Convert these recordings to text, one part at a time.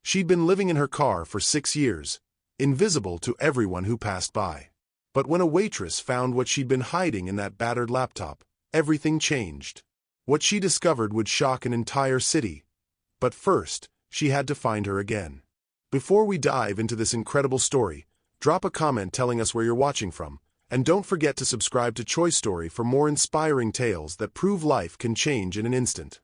She'd been living in her car for 6 years, invisible to everyone who passed by. But when a waitress found what she'd been hiding in that battered laptop, everything changed. What she discovered would shock an entire city. But first, she had to find her again. Before we dive into this incredible story, drop a comment telling us where you're watching from, and don't forget to subscribe to Choice Story for more inspiring tales that prove life can change in an instant.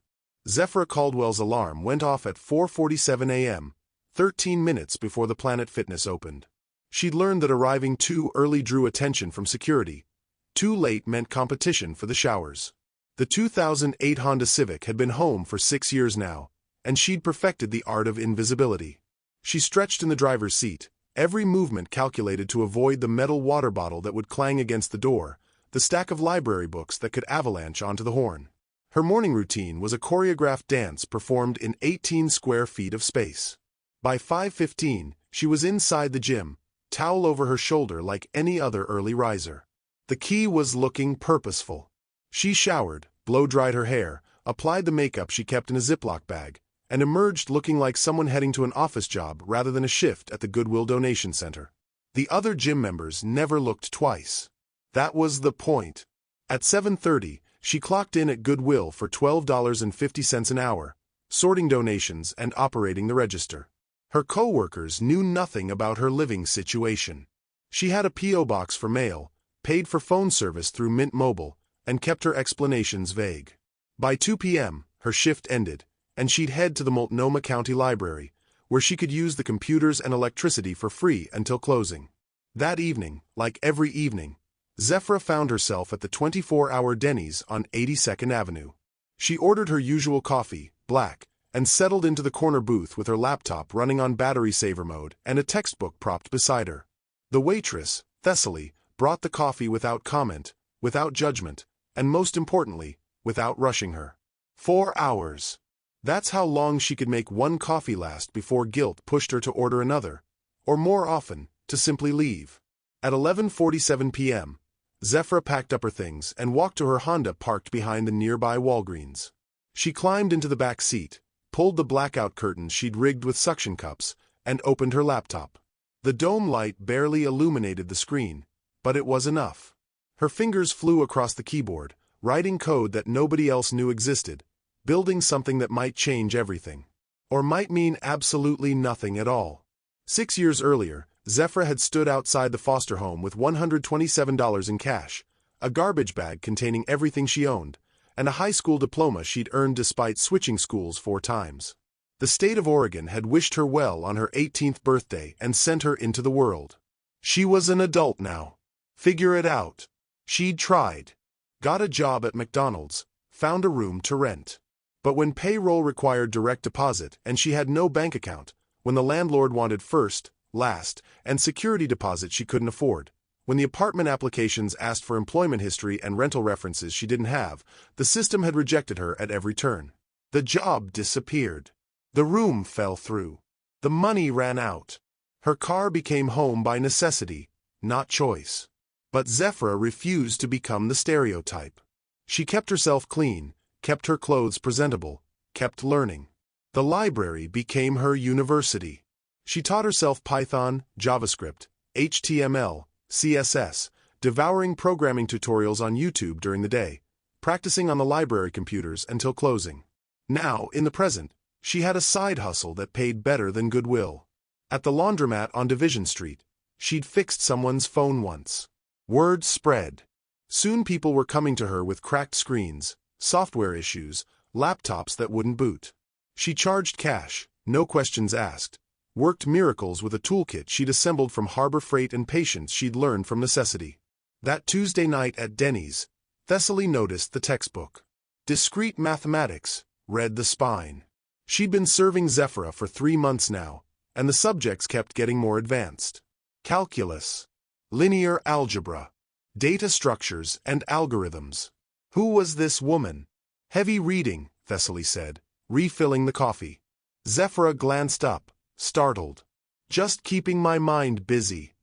Zephyra Caldwell's alarm went off at 4:47 a.m., 13 minutes before the Planet Fitness opened. She'd learned that arriving too early drew attention from security. Too late meant competition for the showers. The 2008 Honda Civic had been home for 6 years now, and she'd perfected the art of invisibility. She stretched in the driver's seat, every movement calculated to avoid the metal water bottle that would clang against the door, the stack of library books that could avalanche onto the horn. Her morning routine was a choreographed dance performed in 18 square feet of space. By 5:15, she was inside the gym, towel over her shoulder like any other early riser. The key was looking purposeful. She showered, blow-dried her hair, applied the makeup she kept in a Ziploc bag, and emerged looking like someone heading to an office job rather than a shift at the Goodwill Donation Center. The other gym members never looked twice. That was the point. At 7:30, she clocked in at Goodwill for $12.50 an hour, sorting donations and operating the register. Her co-workers knew nothing about her living situation. She had a P.O. box for mail, paid for phone service through Mint Mobile, and kept her explanations vague. By 2 p.m., her shift ended, and she'd head to the Multnomah County Library, where she could use the computers and electricity for free until closing. That evening, like every evening, Zephyra found herself at the 24-hour Denny's on 82nd Avenue. She ordered her usual coffee, black, and settled into the corner booth with her laptop running on battery saver mode and a textbook propped beside her. The waitress, Thessaly, brought the coffee without comment, without judgment, and most importantly, without rushing her. 4 hours. That's how long she could make one coffee last before guilt pushed her to order another, or more often, to simply leave. At 11:47 p.m., Zephyra packed up her things and walked to her Honda parked behind the nearby Walgreens. She climbed into the back seat, pulled the blackout curtains she'd rigged with suction cups, and opened her laptop. The dome light barely illuminated the screen, but it was enough. Her fingers flew across the keyboard, writing code that nobody else knew existed, building something that might change everything. Or might mean absolutely nothing at all. 6 years earlier, Zephyra had stood outside the foster home with $127 in cash, a garbage bag containing everything she owned, and a high school diploma she'd earned despite switching schools 4 times. The state of Oregon had wished her well on her 18th birthday and sent her into the world. She was an adult now. Figure it out. She'd tried. Got a job at McDonald's, found a room to rent. But when payroll required direct deposit and she had no bank account, when the landlord wanted first, last, and security deposit she couldn't afford, when the apartment applications asked for employment history and rental references she didn't have, the system had rejected her at every turn. The job disappeared. The room fell through. The money ran out. Her car became home by necessity, not choice. But Zephyra refused to become the stereotype. She kept herself clean, kept her clothes presentable, kept learning. The library became her university. She taught herself Python, JavaScript, HTML, CSS, devouring programming tutorials on YouTube during the day, practicing on the library computers until closing. Now, in the present, she had a side hustle that paid better than Goodwill. At the laundromat on Division Street, she'd fixed someone's phone once. Word spread. Soon people were coming to her with cracked screens, software issues, laptops that wouldn't boot. She charged cash, no questions asked, worked miracles with a toolkit she'd assembled from Harbor Freight and patience she'd learned from necessity. That Tuesday night at Denny's, Thessaly noticed the textbook. Discrete Mathematics, read the spine. She'd been serving Zephyra for 3 months now, and the subjects kept getting more advanced. Calculus, linear algebra, data structures and algorithms. Who was this woman? Heavy reading, Thessaly said, refilling the coffee. Zephyra glanced up, startled. Just keeping my mind busy.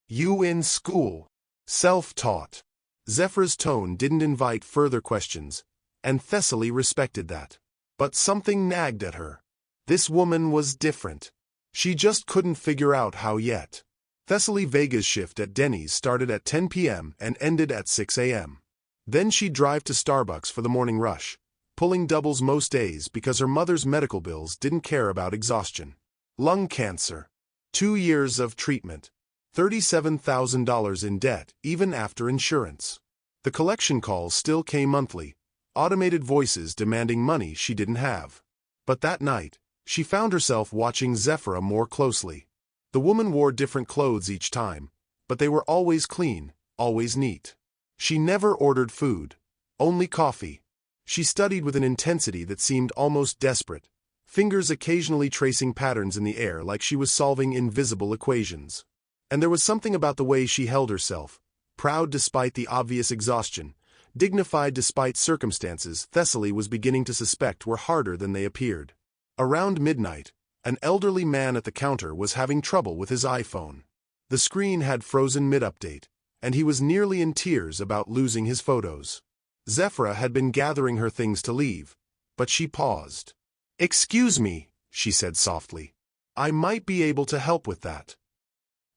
You in school? Self-taught. Zephyra's tone didn't invite further questions, and Thessaly respected that. But something nagged at her. This woman was different. She just couldn't figure out how yet. Thessaly Vega's shift at Denny's started at 10 p.m. and ended at 6 a.m. Then she'd drive to Starbucks for the morning rush, pulling doubles most days because her mother's medical bills didn't care about exhaustion. Lung cancer. 2 years of treatment. $37,000 in debt, even after insurance. The collection calls still came monthly, automated voices demanding money she didn't have. But that night, she found herself watching Zephyra more closely. The woman wore different clothes each time, but they were always clean, always neat. She never ordered food, only coffee. She studied with an intensity that seemed almost desperate, fingers occasionally tracing patterns in the air like she was solving invisible equations. And there was something about the way she held herself, proud despite the obvious exhaustion, dignified despite circumstances Thessaly was beginning to suspect were harder than they appeared. Around midnight, an elderly man at the counter was having trouble with his iPhone. The screen had frozen mid-update, and he was nearly in tears about losing his photos. Zephyra had been gathering her things to leave, but she paused. "Excuse me," she said softly. "I might be able to help with that."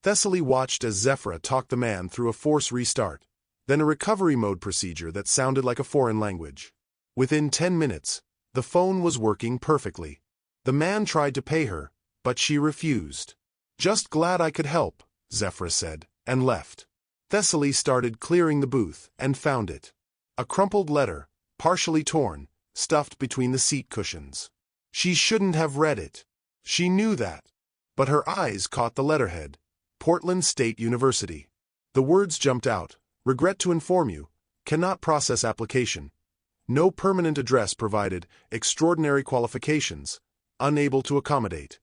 Thessaly watched as Zephyra talked the man through a force restart, then a recovery mode procedure that sounded like a foreign language. Within 10 minutes, the phone was working perfectly. The man tried to pay her, but she refused. "Just glad I could help," Zephyra said, and left. Thessaly started clearing the booth and found it. A crumpled letter, partially torn, stuffed between the seat cushions. She shouldn't have read it. She knew that. But her eyes caught the letterhead, Portland State University. The words jumped out, "Regret to inform you, cannot process application. No permanent address provided, extraordinary qualifications, unable to accommodate."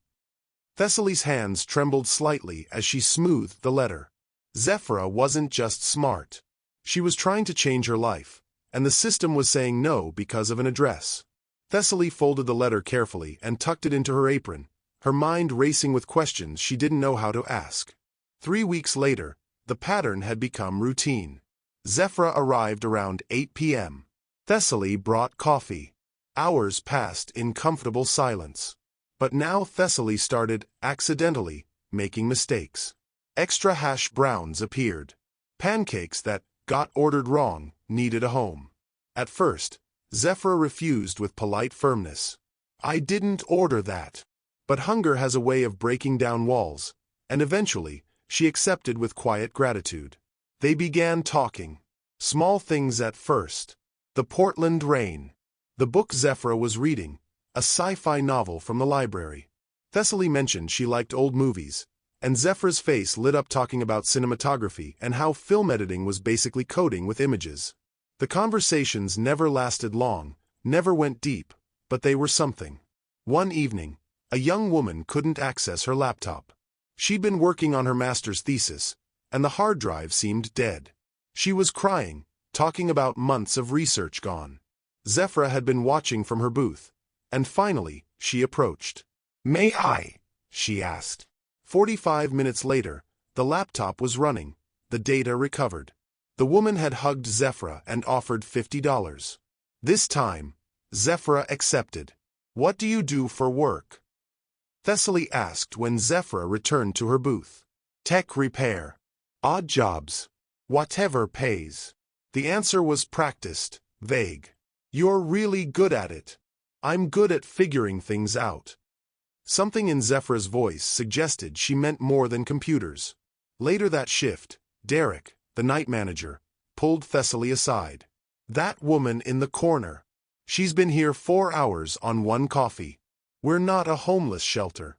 Thessaly's hands trembled slightly as she smoothed the letter. Zephyra wasn't just smart. She was trying to change her life, and the system was saying no because of an address. Thessaly folded the letter carefully and tucked it into her apron, her mind racing with questions she didn't know how to ask. 3 weeks later, the pattern had become routine. Zephyra arrived around 8 p.m. Thessaly brought coffee. Hours passed in comfortable silence. But now Thessaly started, accidentally, making mistakes. Extra hash browns appeared. Pancakes that got ordered wrong needed a home. At first, Zephyra refused with polite firmness. "I didn't order that." But hunger has a way of breaking down walls, and eventually, she accepted with quiet gratitude. They began talking. Small things at first. The Portland rain. The book Zephyra was reading, a sci-fi novel from the library. Thessaly mentioned she liked old movies, and Zephyra's face lit up talking about cinematography and how film editing was basically coding with images. The conversations never lasted long, never went deep, but they were something. One evening, a young woman couldn't access her laptop. She'd been working on her master's thesis, and the hard drive seemed dead. She was crying, talking about months of research gone. Zephyra had been watching from her booth, and finally, she approached. "May I?" she asked. 45 minutes later, the laptop was running, the data recovered. The woman had hugged Zephyra and offered $50. This time, Zephyra accepted. "What do you do for work?" Thessaly asked when Zephyra returned to her booth. "Tech repair. Odd jobs. Whatever pays." The answer was practiced, vague. "You're really good at it." "I'm good at figuring things out." Something in Zephyra's voice suggested she meant more than computers. Later that shift, Derek, the night manager, pulled Thessaly aside. "That woman in the corner. She's been here 4 hours on one coffee. We're not a homeless shelter."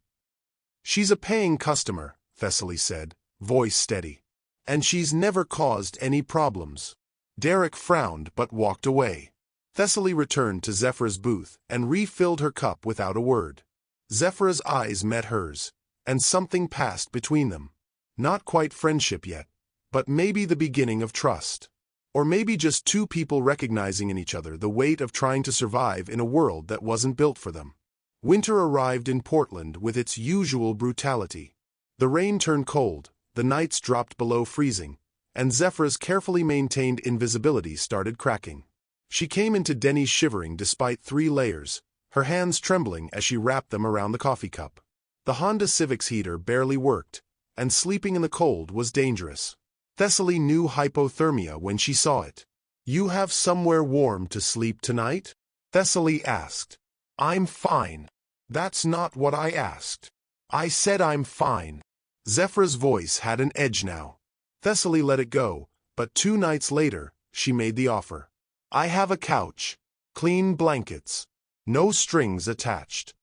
"She's a paying customer," Thessaly said, voice steady. "And she's never caused any problems." Derek frowned but walked away. Thessaly returned to Zephyra's booth and refilled her cup without a word. Zephyra's eyes met hers, and something passed between them. Not quite friendship yet, but maybe the beginning of trust. Or maybe just two people recognizing in each other the weight of trying to survive in a world that wasn't built for them. Winter arrived in Portland with its usual brutality. The rain turned cold, the nights dropped below freezing, and Zephyra's carefully maintained invisibility started cracking. She came into Denny's shivering despite 3 layers, her hands trembling as she wrapped them around the coffee cup. The Honda Civic's heater barely worked, and sleeping in the cold was dangerous. Thessaly knew hypothermia when she saw it. "You have somewhere warm to sleep tonight?" Thessaly asked. "I'm fine." "That's not what I asked. I said I'm fine." Zephra's voice had an edge now. Thessaly let it go, but 2 nights later, she made the offer. "I have a couch, clean blankets, no strings attached."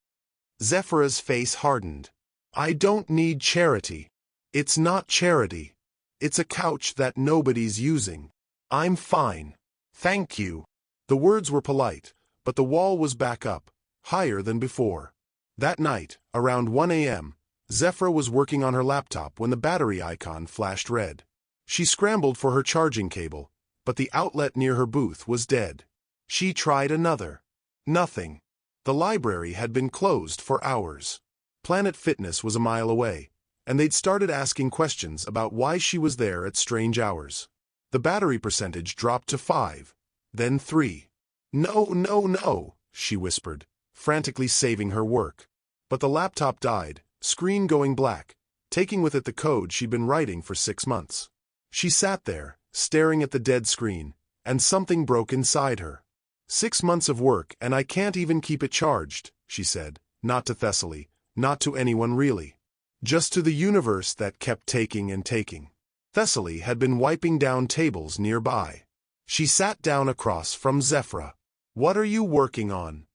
Zephra's face hardened. "I don't need charity." "It's not charity. It's a couch that nobody's using. I'm fine. Thank you." The words were polite, but the wall was back up, higher than before. That night, around 1 a.m., Zephra was working on her laptop when the battery icon flashed red. She scrambled for her charging cable, but the outlet near her booth was dead. She tried another. Nothing. The library had been closed for hours. Planet Fitness was a mile away, and they'd started asking questions about why she was there at strange hours. The battery percentage dropped to 5, then 3. "No, no, no," she whispered, frantically saving her work. But the laptop died, screen going black, taking with it the code she'd been writing for 6 months. She sat there, staring at the dead screen, and something broke inside her. 6 months of work and I can't even keep it charged, she said, not to Thessaly, not to anyone really. Just to the universe that kept taking and taking. Thessaly had been wiping down tables nearby. She sat down across from Zephra. "What are you working on?"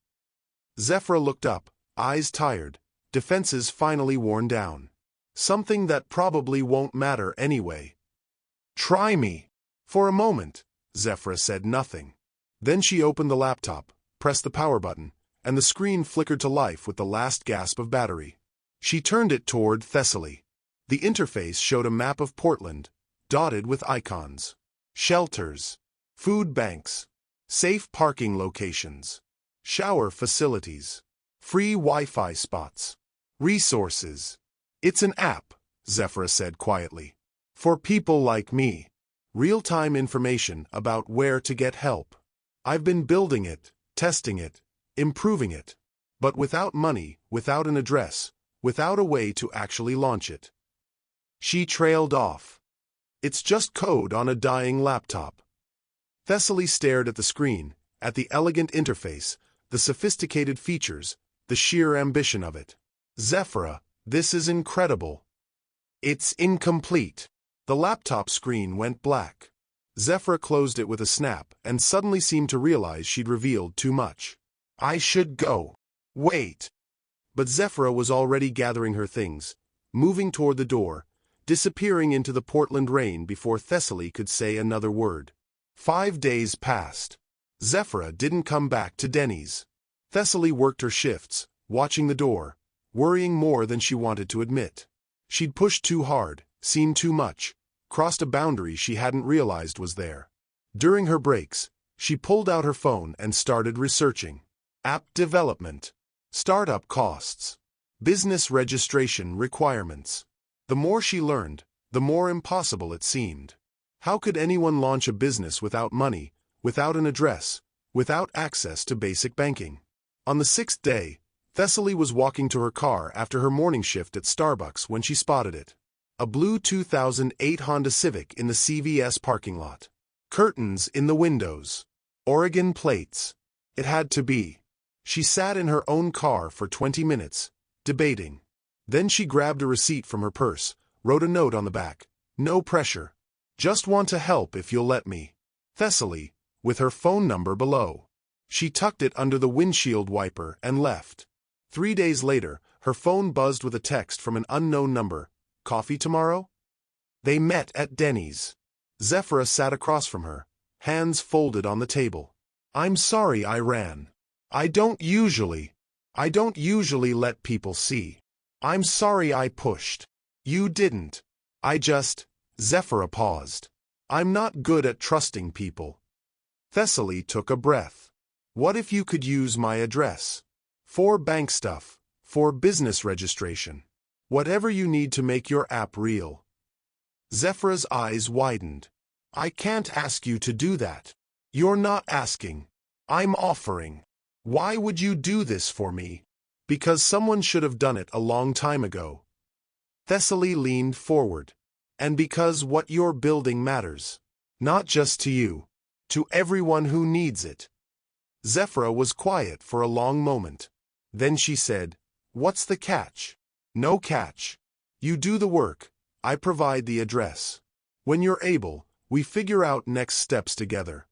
Zephra looked up, eyes tired, defenses finally worn down. "Something that probably won't matter anyway." "Try me." For a moment, Zephra said nothing. Then she opened the laptop, pressed the power button, and the screen flickered to life with the last gasp of battery. She turned it toward Thessaly. The interface showed a map of Portland, dotted with icons. Shelters, food banks, safe parking locations, shower facilities, free Wi-Fi spots, resources. "It's an app," Zephra said quietly. "For people like me. Real-time information about where to get help. I've been building it, testing it, improving it. But without money, without an address, without a way to actually launch it." She trailed off. "It's just code on a dying laptop." Thessaly stared at the screen, at the elegant interface, the sophisticated features, the sheer ambition of it. "Zephra, this is incredible." "It's incomplete." The laptop screen went black. Zephra closed it with a snap and suddenly seemed to realize she'd revealed too much. "I should go. Wait." But Zephra was already gathering her things, moving toward the door, disappearing into the Portland rain before Thessaly could say another word. 5 days passed. Zephra didn't come back to Denny's. Thessaly worked her shifts, watching the door, worrying more than she wanted to admit. She'd pushed too hard, seen too much, crossed a boundary she hadn't realized was there. During her breaks, she pulled out her phone and started researching. App development, startup costs, business registration requirements. The more she learned, the more impossible it seemed. How could anyone launch a business without money, without an address, without access to basic banking? On the 6th day, Thessaly was walking to her car after her morning shift at Starbucks when she spotted it. A blue 2008 Honda Civic in the CVS parking lot. Curtains in the windows. Oregon plates. It had to be. She sat in her own car for 20 minutes, debating. Then she grabbed a receipt from her purse, wrote a note on the back. "No pressure. Just want to help if you'll let me. Thessaly," with her phone number below. She tucked it under the windshield wiper and left. 3 days later, her phone buzzed with a text from an unknown number. "Coffee tomorrow?" They met at Denny's. Zephra sat across from her, hands folded on the table. "I'm sorry I ran. I don't usually let people see. I'm sorry I pushed." "You didn't. I just..." Zephra paused. "I'm not good at trusting people." Thessaly took a breath. "What if you could use my address? For bank stuff, for business registration. Whatever you need to make your app real." Zephra's eyes widened. "I can't ask you to do that." "You're not asking. I'm offering. Why would you do this for me?" Because someone should have done it a long time ago. Thessaly leaned forward. And because what you're building matters. Not just to you. To everyone who needs it. Zephyra was quiet for a long moment. Then she said, "What's the catch?" "No catch. You do the work, I provide the address. When you're able, we figure out next steps together."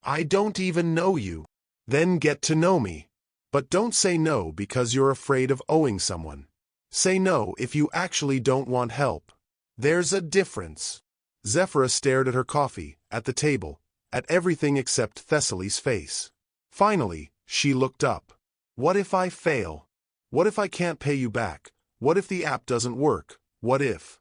"I don't even know you." "Then get to know me. But don't say no because you're afraid of owing someone. Say no if you actually don't want help. There's a difference." Zephyra stared at her coffee, at the table, at everything except Thessaly's face. Finally, she looked up. "What if I fail? What if I can't pay you back? What if the app doesn't work? What if?"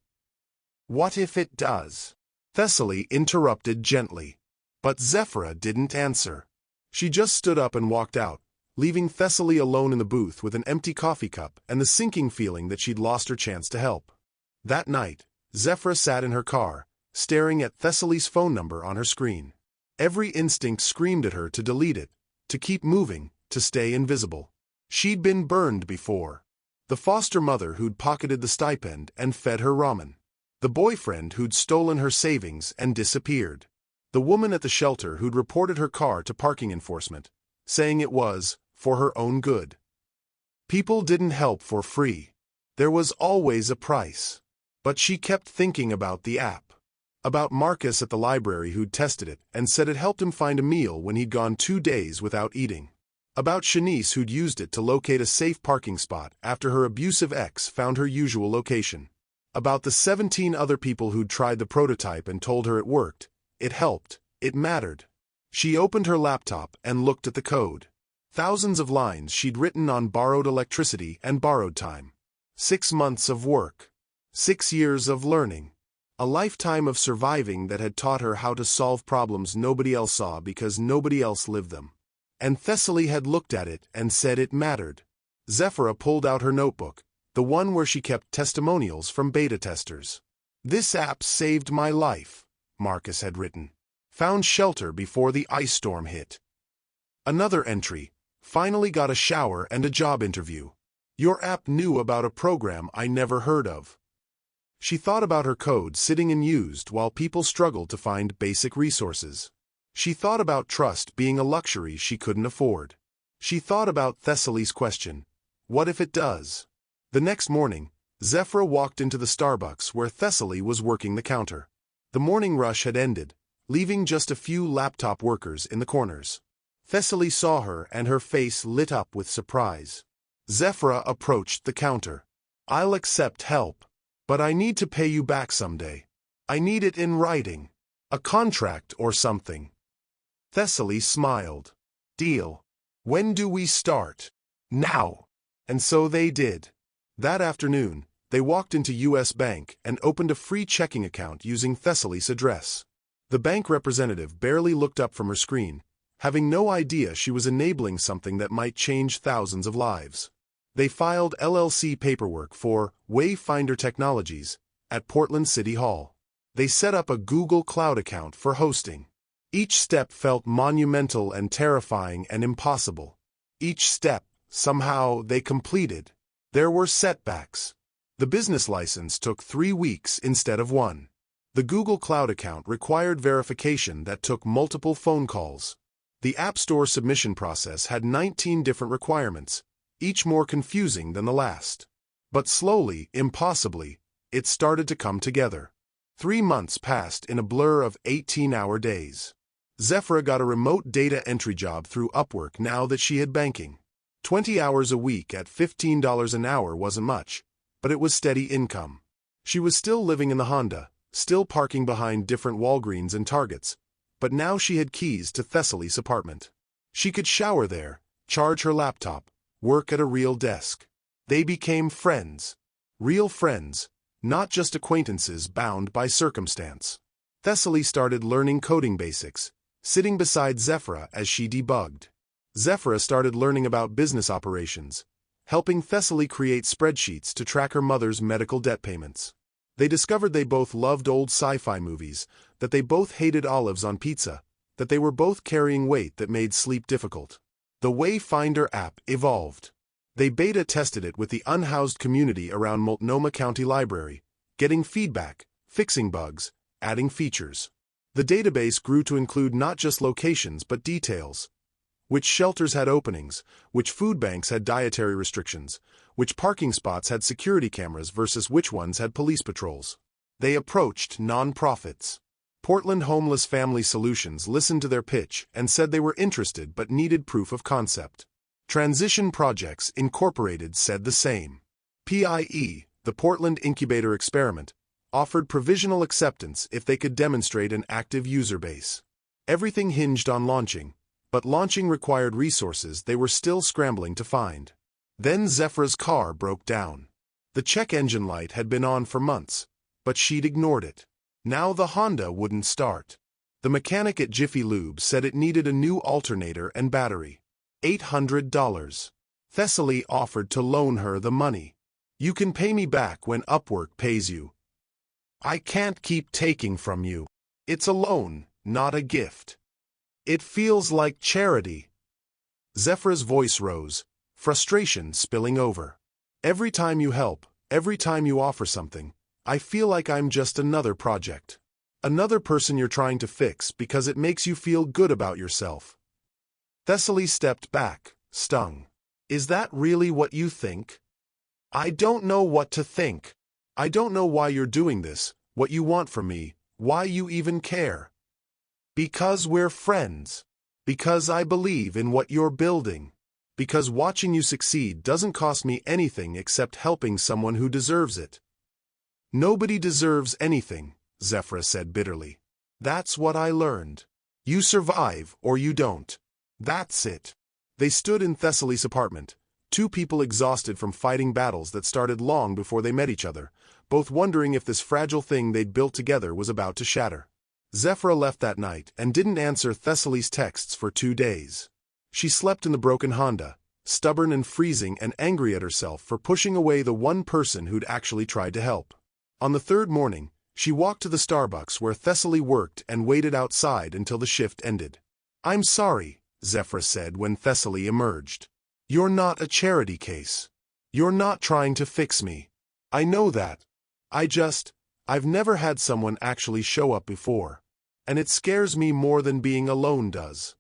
"What if it does?" Thessaly interrupted gently. But Zephyra didn't answer. She just stood up and walked out, leaving Thessaly alone in the booth with an empty coffee cup and the sinking feeling that she'd lost her chance to help. That night, Zephyra sat in her car, staring at Thessaly's phone number on her screen. Every instinct screamed at her to delete it, to keep moving, to stay invisible. She'd been burned before. The foster mother who'd pocketed the stipend and fed her ramen. The boyfriend who'd stolen her savings and disappeared. The woman at the shelter who'd reported her car to parking enforcement, saying it was for her own good. People didn't help for free. There was always a price. But she kept thinking about the app. About Marcus at the library who'd tested it and said it helped him find a meal when he'd gone 2 days without eating. About Shanice who'd used it to locate a safe parking spot after her abusive ex found her usual location. About the 17 other people who'd tried the prototype and told her it worked, it helped, it mattered. She opened her laptop and looked at the code. Thousands of lines she'd written on borrowed electricity and borrowed time. 6 months of work. 6 years of learning. A lifetime of surviving that had taught her how to solve problems nobody else saw because nobody else lived them. And Thessaly had looked at it and said it mattered. Zephyra pulled out her notebook, the one where she kept testimonials from beta testers. "This app saved my life," Marcus had written. "Found shelter before the ice storm hit." Another entry, "Finally got a shower and a job interview. Your app knew about a program I never heard of." She thought about her code sitting unused while people struggled to find basic resources. She thought about trust being a luxury she couldn't afford. She thought about Thessaly's question, "What if it does?" The next morning, Zephyra walked into the Starbucks where Thessaly was working the counter. The morning rush had ended, leaving just a few laptop workers in the corners. Thessaly saw her and her face lit up with surprise. Zephyra approached the counter. "I'll accept help. But I need to pay you back someday. I need it in writing. A contract or something." Thessaly smiled. "Deal. When do we start?" "Now." And so they did. That afternoon, they walked into U.S. Bank and opened a free checking account using Thessaly's address. The bank representative barely looked up from her screen, having no idea she was enabling something that might change thousands of lives. They filed LLC paperwork for Wayfinder Technologies at Portland City Hall. They set up a Google Cloud account for hosting. Each step felt monumental and terrifying and impossible. Each step, somehow, they completed. There were setbacks. The business license took 3 weeks instead of 1. The Google Cloud account required verification that took multiple phone calls. The App Store submission process had 19 different requirements, each more confusing than the last. But slowly, impossibly, it started to come together. 3 months passed in a blur of 18-hour days. Zephyra got a remote data entry job through Upwork now that she had banking. 20 hours a week at $15 an hour wasn't much, but it was steady income. She was still living in the Honda, still parking behind different Walgreens and Targets, but now she had keys to Thessaly's apartment. She could shower there, charge her laptop, work at a real desk. They became friends. Real friends, not just acquaintances bound by circumstance. Thessaly started learning coding basics, sitting beside Zephyra as she debugged. Zephyra started learning about business operations, helping Thessaly create spreadsheets to track her mother's medical debt payments. They discovered they both loved old sci-fi movies, that they both hated olives on pizza, that they were both carrying weight that made sleep difficult. The Wayfinder app evolved. They beta tested it with the unhoused community around Multnomah County Library, getting feedback, fixing bugs, adding features. The database grew to include not just locations but details. Which shelters had openings, which food banks had dietary restrictions, which parking spots had security cameras versus which ones had police patrols. They approached nonprofits. Portland Homeless Family Solutions listened to their pitch and said they were interested but needed proof of concept. Transition Projects Incorporated said the same. PIE, the Portland Incubator Experiment, offered provisional acceptance if they could demonstrate an active user base. Everything hinged on launching, but launching required resources they were still scrambling to find. Then Zephra's car broke down. The check engine light had been on for months, but she'd ignored it. Now the Honda wouldn't start. The mechanic at Jiffy Lube said it needed a new alternator and battery. $800. Thessaly offered to loan her the money. "You can pay me back when Upwork pays you. I can't keep taking from you. It's a loan, not a gift. It feels like charity." Zephra's voice rose, frustration spilling over. "Every time you help, every time you offer something, I feel like I'm just another project. Another person you're trying to fix because it makes you feel good about yourself." Thessaly stepped back, stung. "Is that really what you think?" "I don't know what to think. I don't know why you're doing this, what you want from me, why you even care." "Because we're friends. Because I believe in what you're building. Because watching you succeed doesn't cost me anything except helping someone who deserves it." "Nobody deserves anything," Zephra said bitterly. "That's what I learned. You survive or you don't. That's it." They stood in Thessaly's apartment, two people exhausted from fighting battles that started long before they met each other, both wondering if this fragile thing they'd built together was about to shatter. Zephra left that night and didn't answer Thessaly's texts for 2 days. She slept in the broken Honda, stubborn and freezing and angry at herself for pushing away the one person who'd actually tried to help. On the third morning, she walked to the Starbucks where Thessaly worked and waited outside until the shift ended. "I'm sorry," Zephra said when Thessaly emerged. "You're not a charity case. You're not trying to fix me. I know that. I've never had someone actually show up before. And it scares me more than being alone does."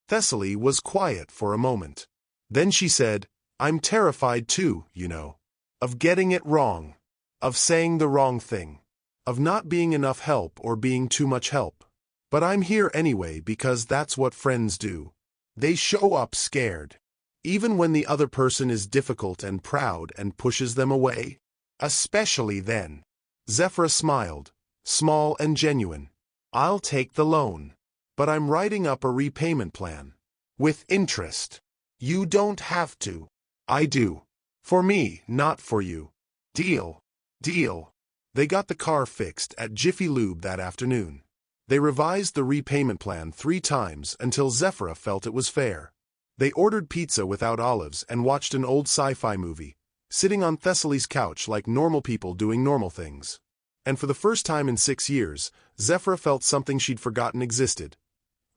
Thessaly was quiet for a moment. Then she said, "I'm terrified too, you know. Of getting it wrong. Of saying the wrong thing. Of not being enough help or being too much help. But I'm here anyway because that's what friends do. They show up scared. Even when the other person is difficult and proud and pushes them away. Especially then." Zephra smiled, small and genuine. "I'll take the loan. But I'm writing up a repayment plan. With interest. You don't have to. I do. For me, not for you. Deal. Deal." They got the car fixed at Jiffy Lube that afternoon. They revised the repayment plan 3 times until Zephra felt it was fair. They ordered pizza without olives and watched an old sci-fi movie, sitting on Thessaly's couch like normal people doing normal things. And for the first time in 6 years, Zephra felt something she'd forgotten existed.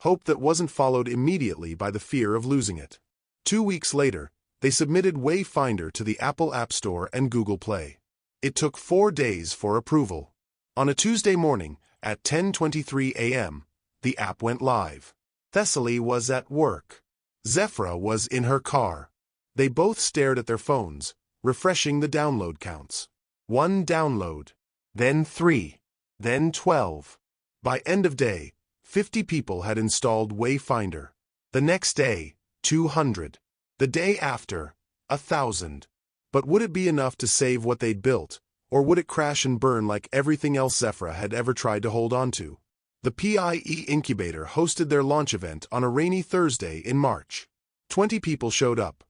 Hope that wasn't followed immediately by the fear of losing it. 2 weeks later, they submitted Wayfinder to the Apple App Store and Google Play. It took 4 days for approval. On a Tuesday morning, at 10:23 a.m., the app went live. Thessaly was at work. Zephra was in her car. They both stared at their phones, refreshing the download counts. 1 download. Then 3. Then 12. By end of day, 50 people had installed Wayfinder. The next day, 200. The day after, 1,000. But would it be enough to save what they'd built, or would it crash and burn like everything else Zephra had ever tried to hold on to? The PIE Incubator hosted their launch event on a rainy Thursday in March. 20 people showed up.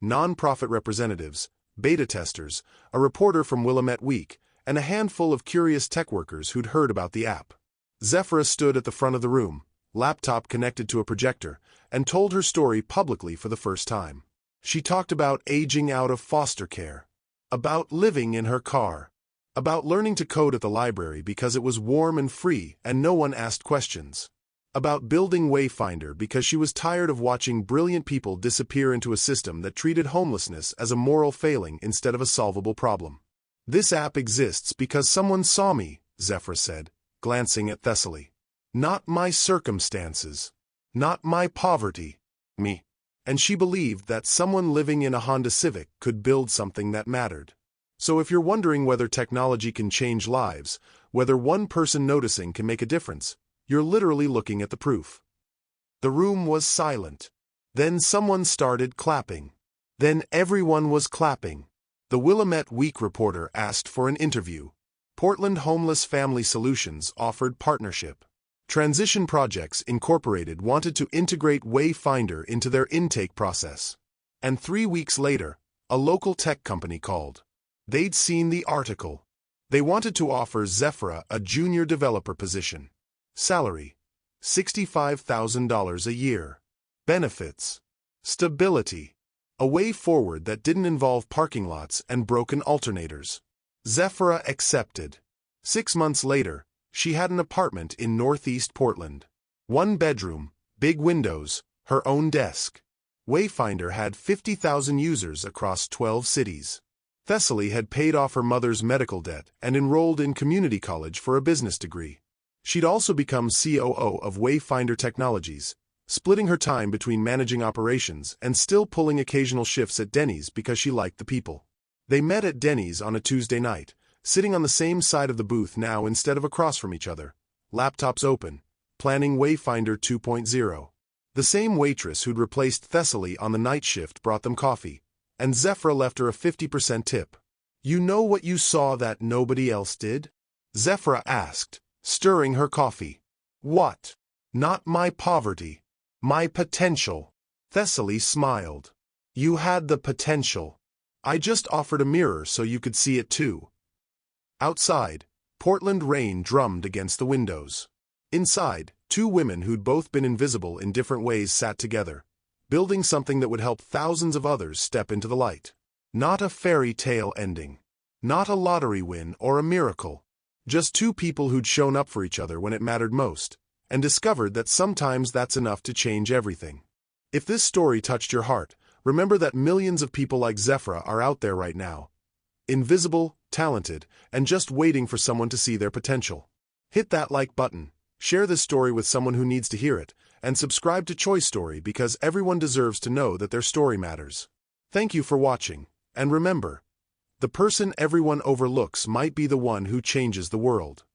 Non-profit representatives, beta testers, a reporter from Willamette Week, and a handful of curious tech workers who'd heard about the app. Zephra stood at the front of the room, laptop connected to a projector, and told her story publicly for the first time. She talked about aging out of foster care, about living in her car, about learning to code at the library because it was warm and free and no one asked questions. About building Wayfinder because she was tired of watching brilliant people disappear into a system that treated homelessness as a moral failing instead of a solvable problem. This app exists because someone saw me, Zephyra said, glancing at Thessaly. Not my circumstances. Not my poverty. Me. And she believed that someone living in a Honda Civic could build something that mattered. So if you're wondering whether technology can change lives, whether one person noticing can make a difference, you're literally looking at the proof. The room was silent. Then someone started clapping. Then everyone was clapping. The Willamette Week reporter asked for an interview. Portland Homeless Family Solutions offered partnership. Transition Projects Incorporated wanted to integrate Wayfinder into their intake process. And 3 weeks later, a local tech company called. They'd seen the article. They wanted to offer Zephyra a junior developer position. Salary: $65,000 a year. Benefits: stability. A way forward that didn't involve parking lots and broken alternators. Zephyra accepted. 6 months later, she had an apartment in Northeast Portland. 1 bedroom, big windows, her own desk. Wayfinder had 50,000 users across 12 cities. Thessaly had paid off her mother's medical debt and enrolled in community college for a business degree. She'd also become COO of Wayfinder Technologies, splitting her time between managing operations and still pulling occasional shifts at Denny's because she liked the people. They met at Denny's on a Tuesday night, sitting on the same side of the booth now instead of across from each other, laptops open, planning Wayfinder 2.0. The same waitress who'd replaced Thessaly on the night shift brought them coffee, and Zephyra left her a 50% tip. "You know what you saw that nobody else did?" Zephyra asked, stirring her coffee. "What?" "Not my poverty. My potential." Thessaly smiled. "You had the potential. I just offered a mirror so you could see it too." Outside, Portland rain drummed against the windows. Inside, 2 women who'd both been invisible in different ways sat together, building something that would help thousands of others step into the light. Not a fairy tale ending. Not a lottery win or a miracle. Just 2 people who'd shown up for each other when it mattered most, and discovered that sometimes that's enough to change everything. If this story touched your heart, remember that millions of people like Zephyra are out there right now. Invisible, talented, and just waiting for someone to see their potential. Hit that like button, share this story with someone who needs to hear it, and subscribe to Choice Story because everyone deserves to know that their story matters. Thank you for watching, and remember, the person everyone overlooks might be the one who changes the world.